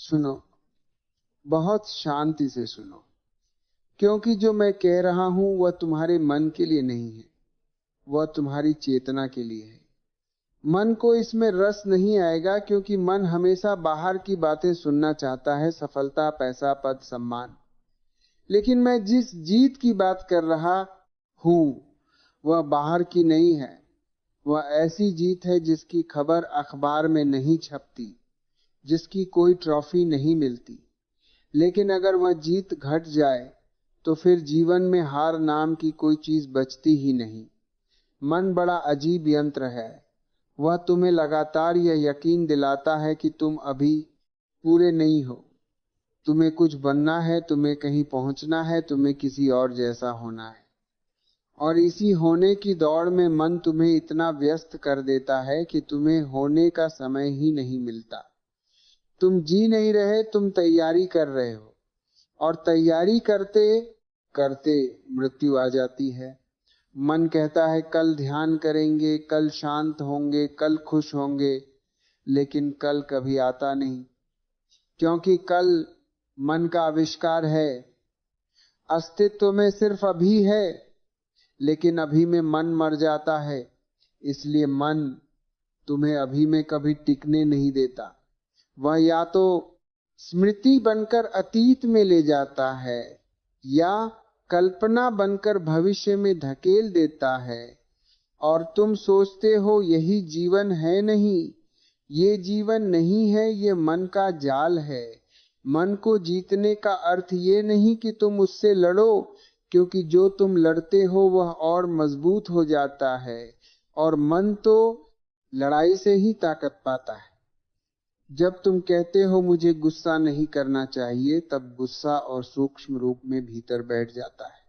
सुनो, बहुत शांति से सुनो, क्योंकि जो मैं कह रहा हूं वह तुम्हारे मन के लिए नहीं है, वह तुम्हारी चेतना के लिए है। मन को इसमें रस नहीं आएगा, क्योंकि मन हमेशा बाहर की बातें सुनना चाहता है, सफलता, पैसा, पद, सम्मान। लेकिन मैं जिस जीत की बात कर रहा हूं वह बाहर की नहीं है। वह ऐसी जीत है जिसकी खबर अखबार में नहीं छपती, जिसकी कोई ट्रॉफी नहीं मिलती। लेकिन अगर वह जीत घट जाए तो फिर जीवन में हार नाम की कोई चीज बचती ही नहीं। मन बड़ा अजीब यंत्र है। वह तुम्हें लगातार यह यकीन दिलाता है कि तुम अभी पूरे नहीं हो, तुम्हें कुछ बनना है, तुम्हें कहीं पहुंचना है, तुम्हें किसी और जैसा होना है। और इसी होने की दौड़ में मन तुम्हें इतना व्यस्त कर देता है कि तुम्हें होने का समय ही नहीं मिलता। तुम जी नहीं रहे, तुम तैयारी कर रहे हो, और तैयारी करते करते मृत्यु आ जाती है। मन कहता है कल ध्यान करेंगे, कल शांत होंगे, कल खुश होंगे, लेकिन कल कभी आता नहीं, क्योंकि कल मन का आविष्कार है। अस्तित्व में सिर्फ अभी है, लेकिन अभी में मन मर जाता है। इसलिए मन तुम्हें अभी में कभी टिकने नहीं देता। वह या तो स्मृति बनकर अतीत में ले जाता है, या कल्पना बनकर भविष्य में धकेल देता है। और तुम सोचते हो यही जीवन है। नहीं, ये जीवन नहीं है, ये मन का जाल है। मन को जीतने का अर्थ ये नहीं कि तुम उससे लड़ो, क्योंकि जो तुम लड़ते हो वह और मजबूत हो जाता है, और मन तो लड़ाई से ही ताकत पाता है। जब तुम कहते हो मुझे गुस्सा नहीं करना चाहिए, तब गुस्सा और सूक्ष्म रूप में भीतर बैठ जाता है।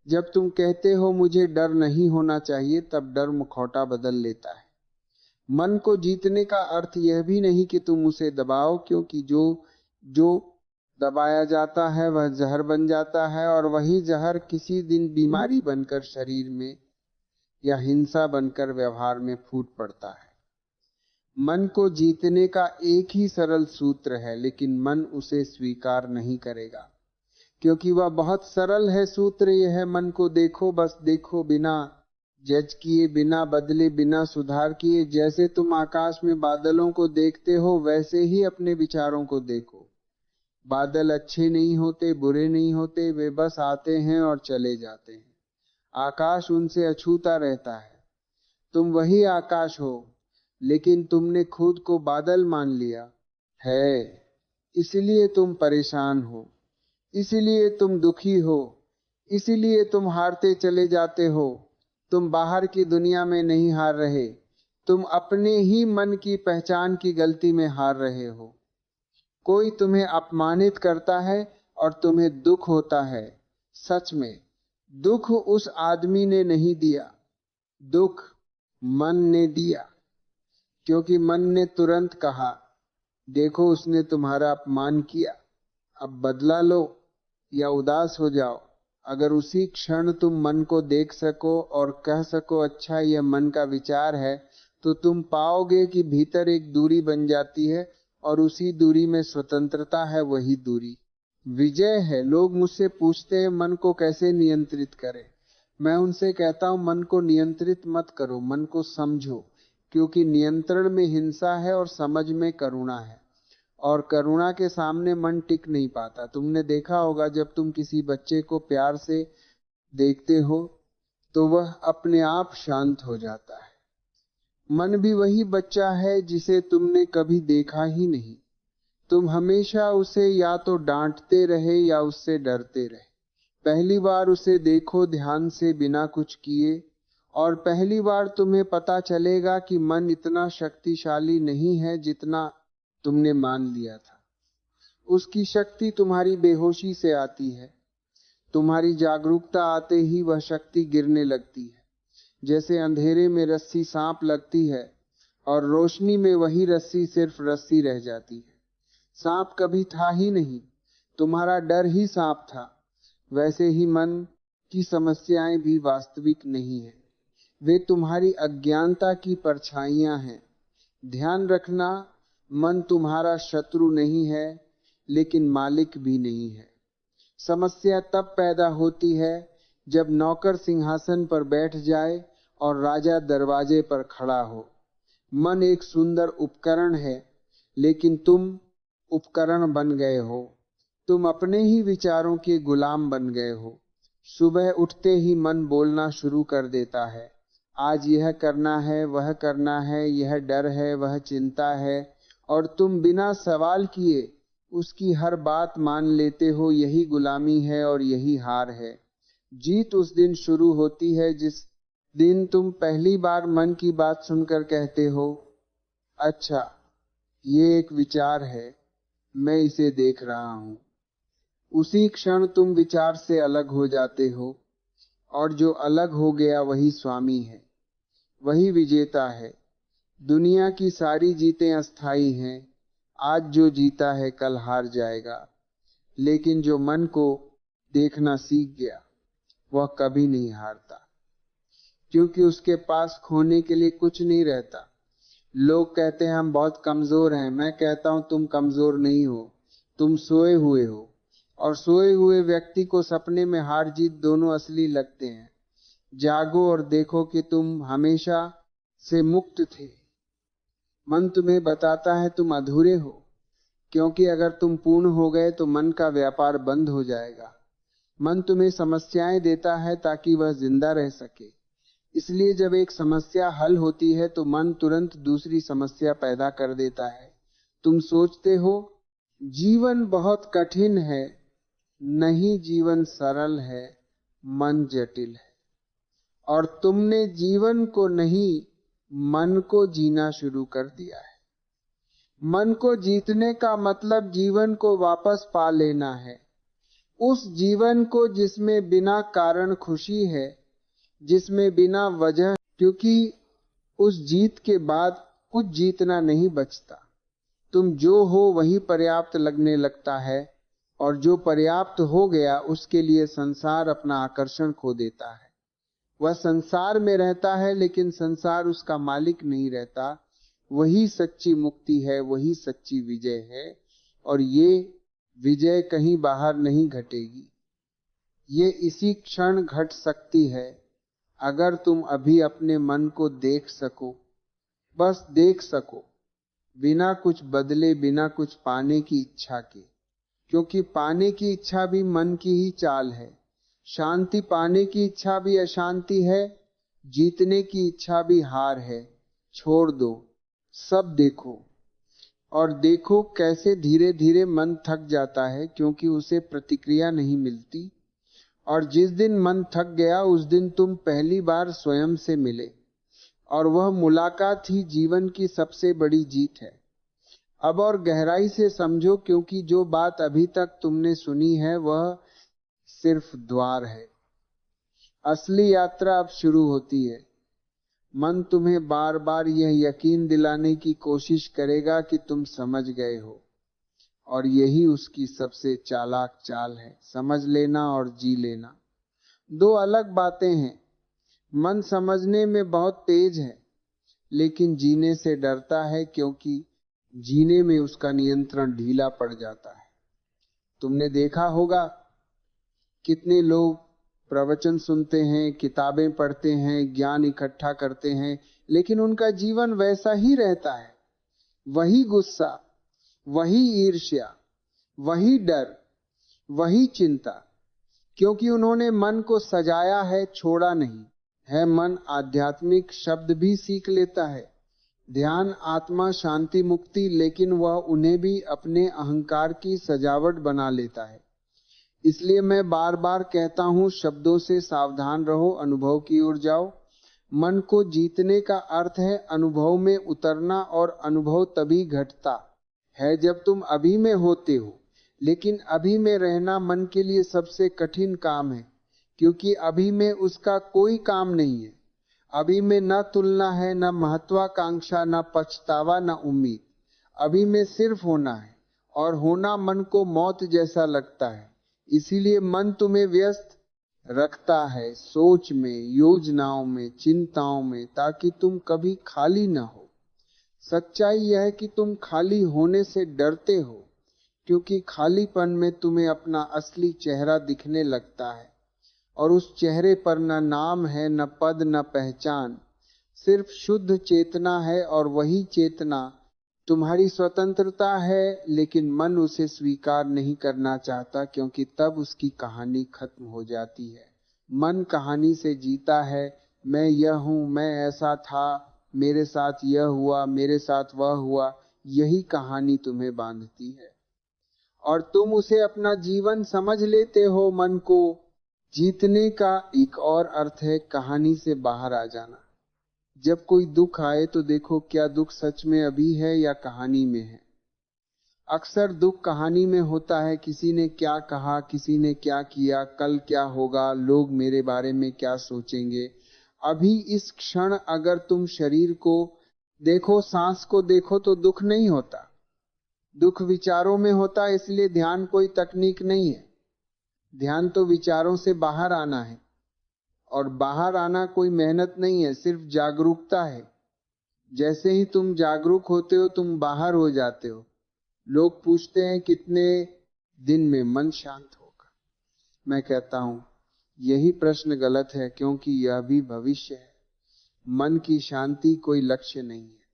जब तुम कहते हो मुझे डर नहीं होना चाहिए, तब डर मुखौटा बदल लेता है। मन को जीतने का अर्थ यह भी नहीं कि तुम उसे दबाओ, क्योंकि जो जो दबाया जाता है वह जहर बन जाता है, और वही जहर किसी दिन बीमारी बनकर शरीर में या हिंसा बनकर व्यवहार में फूट पड़ता है। मन को जीतने का एक ही सरल सूत्र है, लेकिन मन उसे स्वीकार नहीं करेगा, क्योंकि वह बहुत सरल है। सूत्र यह है, मन को देखो, बस देखो, बिना जज किए, बिना बदले, बिना सुधार किए। जैसे तुम आकाश में बादलों को देखते हो, वैसे ही अपने विचारों को देखो। बादल अच्छे नहीं होते, बुरे नहीं होते, वे बस आते हैं और चले जाते हैं। आकाश उनसे अछूता रहता है। तुम वही आकाश हो, लेकिन तुमने खुद को बादल मान लिया है। इसलिए तुम परेशान हो, इसलिए तुम दुखी हो, इसलिए तुम हारते चले जाते हो। तुम बाहर की दुनिया में नहीं हार रहे, तुम अपने ही मन की पहचान की गलती में हार रहे हो। कोई तुम्हें अपमानित करता है और तुम्हें दुख होता है। सच में दुख उस आदमी ने नहीं दिया, दुख मन ने दिया, क्योंकि मन ने तुरंत कहा, देखो उसने तुम्हारा अपमान किया, अब बदला लो या उदास हो जाओ। अगर उसी क्षण तुम मन को देख सको और कह सको अच्छा यह मन का विचार है, तो तुम पाओगे कि भीतर एक दूरी बन जाती है, और उसी दूरी में स्वतंत्रता है। वही दूरी विजय है। लोग मुझसे पूछते हैं मन को कैसे नियंत्रित करें। मैं उनसे कहता हूं मन को नियंत्रित मत करो, मन को समझो, क्योंकि नियंत्रण में हिंसा है और समझ में करुणा है, और करुणा के सामने मन टिक नहीं पाता। तुमने देखा होगा, जब तुम किसी बच्चे को प्यार से देखते हो तो वह अपने आप शांत हो जाता है। मन भी वही बच्चा है जिसे तुमने कभी देखा ही नहीं। तुम हमेशा उसे या तो डांटते रहे या उससे डरते रहे। पहली बार उसे देखो ध्यान से, बिना कुछ किए, और पहली बार तुम्हें पता चलेगा कि मन इतना शक्तिशाली नहीं है जितना तुमने मान लिया था। उसकी शक्ति तुम्हारी बेहोशी से आती है। तुम्हारी जागरूकता आते ही वह शक्ति गिरने लगती है। जैसे अंधेरे में रस्सी सांप लगती है और रोशनी में वही रस्सी सिर्फ रस्सी रह जाती है। सांप कभी था ही नहीं, तुम्हारा डर ही सांप था। वैसे ही मन की समस्याएं भी वास्तविक नहीं है, वे तुम्हारी अज्ञानता की परछाइयां हैं। ध्यान रखना, मन तुम्हारा शत्रु नहीं है, लेकिन मालिक भी नहीं है। समस्या तब पैदा होती है जब नौकर सिंहासन पर बैठ जाए और राजा दरवाजे पर खड़ा हो। मन एक सुंदर उपकरण है, लेकिन तुम उपकरण बन गए हो। तुम अपने ही विचारों के गुलाम बन गए हो। सुबह उठते ही मन बोलना शुरू कर देता है, आज यह करना है, वह करना है, यह डर है, वह चिंता है, और तुम बिना सवाल किए उसकी हर बात मान लेते हो। यही गुलामी है और यही हार है। जीत उस दिन शुरू होती है जिस दिन तुम पहली बार मन की बात सुनकर कहते हो, अच्छा ये एक विचार है, मैं इसे देख रहा हूं। उसी क्षण तुम विचार से अलग हो जाते हो, और जो अलग हो गया वही स्वामी है, वही विजेता है। दुनिया की सारी जीतें अस्थाई हैं। आज जो जीता है कल हार जाएगा, लेकिन जो मन को देखना सीख गया वह कभी नहीं हारता, क्योंकि उसके पास खोने के लिए कुछ नहीं रहता। लोग कहते हैं हम बहुत कमजोर हैं। मैं कहता हूं तुम कमजोर नहीं हो, तुम सोए हुए हो, और सोए हुए व्यक्ति को सपने में हार जीत दोनों असली लगते हैं। जागो और देखो कि तुम हमेशा से मुक्त थे। मन तुम्हें बताता है तुम अधूरे हो, क्योंकि अगर तुम पूर्ण हो गए तो मन का व्यापार बंद हो जाएगा। मन तुम्हें समस्याएं देता है ताकि वह जिंदा रह सके। इसलिए जब एक समस्या हल होती है तो मन तुरंत दूसरी समस्या पैदा कर देता है। तुम सोचते हो जीवन बहुत कठिन है। नहीं, जीवन सरल है, मन जटिल है। और तुमने जीवन को नहीं, मन को जीना शुरू कर दिया है। मन को जीतने का मतलब जीवन को वापस पा लेना है। उस जीवन को जिसमें बिना कारण खुशी है, जिसमें बिना वजह, क्योंकि उस जीत के बाद कुछ जीतना नहीं बचता। तुम जो हो वही पर्याप्त लगने लगता है, और जो पर्याप्त हो गया उसके लिए संसार अपना आकर्षण खो देता है। वह संसार में रहता है, लेकिन संसार उसका मालिक नहीं रहता। वही सच्ची मुक्ति है, वही सच्ची विजय है, और ये विजय कहीं बाहर नहीं घटेगी। ये इसी क्षण घट सकती है अगर तुम अभी अपने मन को देख सको, बस देख सको, बिना कुछ बदले, बिना कुछ पाने की इच्छा के। क्योंकि पाने की इच्छा भी मन की ही चाल है। शांति पाने की इच्छा भी अशांति है, जीतने की इच्छा भी हार है। छोड़ दो, सब देखो, और देखो कैसे धीरे धीरे मन थक जाता है, क्योंकि उसे प्रतिक्रिया नहीं मिलती। और जिस दिन मन थक गया उस दिन तुम पहली बार स्वयं से मिले, और वह मुलाकात ही जीवन की सबसे बड़ी जीत है। अब और गहराई से समझो, क्योंकि जो बात अभी तक तुमने सुनी है वह सिर्फ द्वार है। असली यात्रा अब शुरू होती है। मन तुम्हें बार बार यह यकीन दिलाने की कोशिश करेगा कि तुम समझ गए हो, और यही उसकी सबसे चालाक चाल है। समझ लेना और जी लेना दो अलग बातें हैं। मन समझने में बहुत तेज है, लेकिन जीने से डरता है, क्योंकि जीने में उसका नियंत्रण ढीला पड़ जाता है। तुमने देखा होगा कितने लोग प्रवचन सुनते हैं, किताबें पढ़ते हैं, ज्ञान इकट्ठा करते हैं, लेकिन उनका जीवन वैसा ही रहता है। वही गुस्सा, वही ईर्ष्या, वही डर, वही चिंता, क्योंकि उन्होंने मन को सजाया है, छोड़ा नहीं है। मन आध्यात्मिक शब्द भी सीख लेता है, ध्यान, आत्मा, शांति, मुक्ति, लेकिन वह उन्हें भी अपने अहंकार की सजावट बना लेता है। इसलिए मैं बार बार कहता हूं, शब्दों से सावधान रहो, अनुभव की ओर जाओ। मन को जीतने का अर्थ है अनुभव में उतरना, और अनुभव तभी घटता है जब तुम अभी में होते हो। लेकिन अभी में रहना मन के लिए सबसे कठिन काम है, क्योंकि अभी में उसका कोई काम नहीं है। अभी में न तुलना है, न महत्वाकांक्षा, न पछतावा, न उम्मीद। अभी में सिर्फ होना है, और होना मन को मौत जैसा लगता है। इसीलिए मन तुम्हें व्यस्त रखता है, सोच में, योजनाओं में, चिंताओं में, ताकि तुम कभी खाली न हो। सच्चाई यह है कि तुम खाली होने से डरते हो, क्योंकि खालीपन में तुम्हें अपना असली चेहरा दिखने लगता है और उस चेहरे पर न नाम है, न पद, न पहचान, सिर्फ शुद्ध चेतना है। और वही चेतना तुम्हारी स्वतंत्रता है, लेकिन मन उसे स्वीकार नहीं करना चाहता, क्योंकि तब उसकी कहानी खत्म हो जाती है। मन कहानी से जीता है, मैं यह हूं, मैं ऐसा था, मेरे साथ यह हुआ, मेरे साथ वह हुआ। यही कहानी तुम्हें बांधती है और तुम उसे अपना जीवन समझ लेते हो। मन को जीतने का एक और अर्थ है कहानी से बाहर आ जाना। जब कोई दुख आए तो देखो, क्या दुख सच में अभी है या कहानी में है। अक्सर दुख कहानी में होता है, किसी ने क्या कहा, किसी ने क्या किया, कल क्या होगा, लोग मेरे बारे में क्या सोचेंगे। अभी इस क्षण अगर तुम शरीर को देखो, सांस को देखो, तो दुख नहीं होता। दुख विचारों में होता है, इसलिए ध्यान कोई तकनीक नहीं है। ध्यान तो विचारों से बाहर आना है, और बाहर आना कोई मेहनत नहीं है, सिर्फ जागरूकता है। जैसे ही तुम जागरूक होते हो, तुम बाहर हो जाते हो। लोग पूछते हैं कितने दिन में मन शांत होगा। मैं कहता हूं यही प्रश्न गलत है, क्योंकि यह भी भविष्य है। मन की शांति कोई लक्ष्य नहीं है।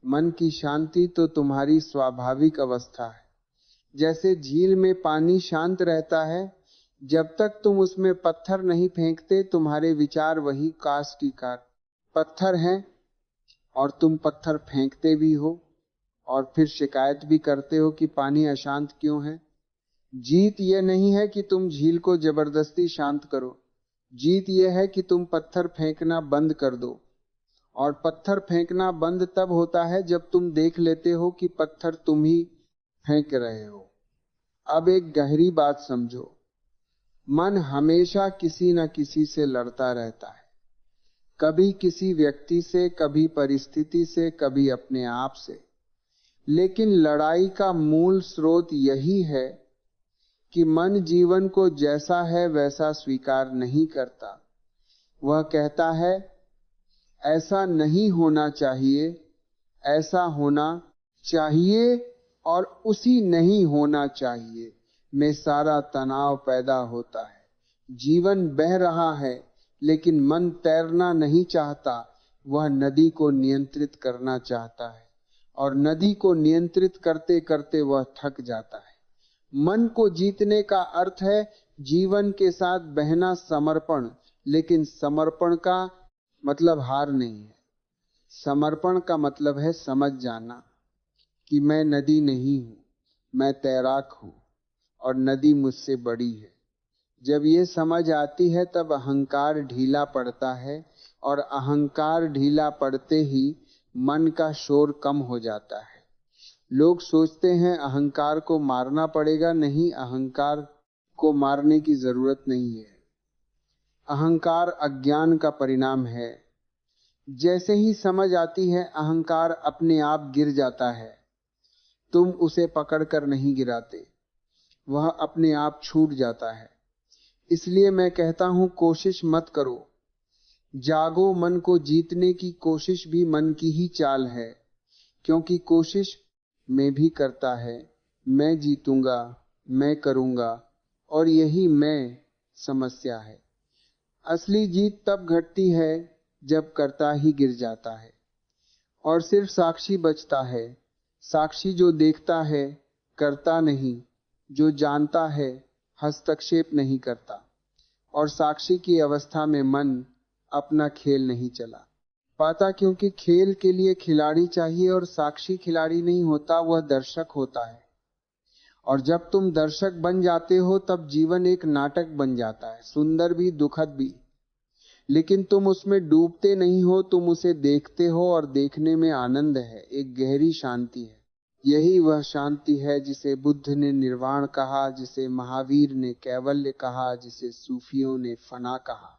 मन की शांति तो तुम्हारी स्वाभाविक अवस्था है। जैसे झील में पानी शांत रहता है, जब तक तुम उसमें पत्थर नहीं फेंकते, तुम्हारे विचार वही कास की कार पत्थर हैं, और तुम पत्थर फेंकते भी हो और फिर शिकायत भी करते हो कि पानी अशांत क्यों है। जीत यह नहीं है कि तुम झील को जबरदस्ती शांत करो। जीत यह है कि तुम पत्थर फेंकना बंद कर दो। और पत्थर फेंकना बंद तब होता है जब तुम देख लेते हो कि पत्थर तुम ही फेंक रहे हो। अब एक गहरी बात समझो, मन हमेशा किसी न किसी से लड़ता रहता है। कभी किसी व्यक्ति से, कभी परिस्थिति से, कभी अपने आप से। लेकिन लड़ाई का मूल स्रोत यही है कि मन जीवन को जैसा है वैसा स्वीकार नहीं करता। वह कहता है ऐसा नहीं होना चाहिए, ऐसा होना चाहिए, और उसी नहीं होना चाहिए में सारा तनाव पैदा होता है। जीवन बह रहा है, लेकिन मन तैरना नहीं चाहता, वह नदी को नियंत्रित करना चाहता है, और नदी को नियंत्रित करते करते वह थक जाता है। मन को जीतने का अर्थ है जीवन के साथ बहना, समर्पण। लेकिन समर्पण का मतलब हार नहीं है। समर्पण का मतलब है समझ जाना कि मैं नदी नहीं हूं, मैं तैराक हूं, और नदी मुझसे बड़ी है। जब ये समझ आती है तब अहंकार ढीला पड़ता है, और अहंकार ढीला पड़ते ही मन का शोर कम हो जाता है। लोग सोचते हैं अहंकार को मारना पड़ेगा। नहीं, अहंकार को मारने की जरूरत नहीं है। अहंकार अज्ञान का परिणाम है। जैसे ही समझ आती है, अहंकार अपने आप गिर जाता है। तुम उसे पकड़कर नहीं गिराते, वह अपने आप छूट जाता है। इसलिए मैं कहता हूं, कोशिश मत करो, जागो। मन को जीतने की कोशिश भी मन की ही चाल है, क्योंकि कोशिश मैं भी करता है, मैं जीतूंगा, मैं करूंगा, और यही मैं समस्या है। असली जीत तब घटती है जब करता ही गिर जाता है और सिर्फ साक्षी बचता है। साक्षी जो देखता है, करता नहीं, जो जानता है, हस्तक्षेप नहीं करता। और साक्षी की अवस्था में मन अपना खेल नहीं चला पाता, क्योंकि खेल के लिए खिलाड़ी चाहिए, और साक्षी खिलाड़ी नहीं होता, वह दर्शक होता है। और जब तुम दर्शक बन जाते हो, तब जीवन एक नाटक बन जाता है, सुंदर भी, दुखद भी। लेकिन तुम उसमें डूबते नहीं हो, तुम उसे देखते हो, और देखने में आनंद है, एक गहरी शांति है। यही वह शांति है जिसे बुद्ध ने निर्वाण कहा, जिसे महावीर ने कैवल्य कहा, जिसे सूफियों ने फना कहा।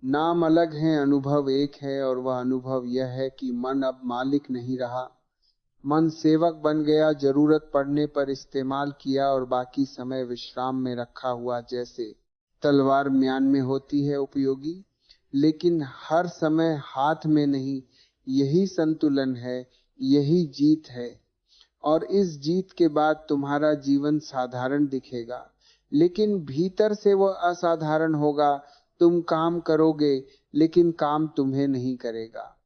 नाम अलग है, अनुभव एक है, और वह अनुभव यह है कि मन अब मालिक नहीं रहा। मन सेवक बन गया, जरूरत पड़ने पर इस्तेमाल किया और बाकी समय विश्राम में रखा हुआ। जैसे तलवार म्यान में होती है उपयोगी, लेकिन हर समय हाथ में नहीं। यही संतुलन है, यही जीत है। और इस जीत के बाद तुम्हारा जीवन साधारण दिखेगा, लेकिन भीतर से वह असाधारण होगा। तुम काम करोगे, लेकिन काम तुम्हें नहीं करेगा।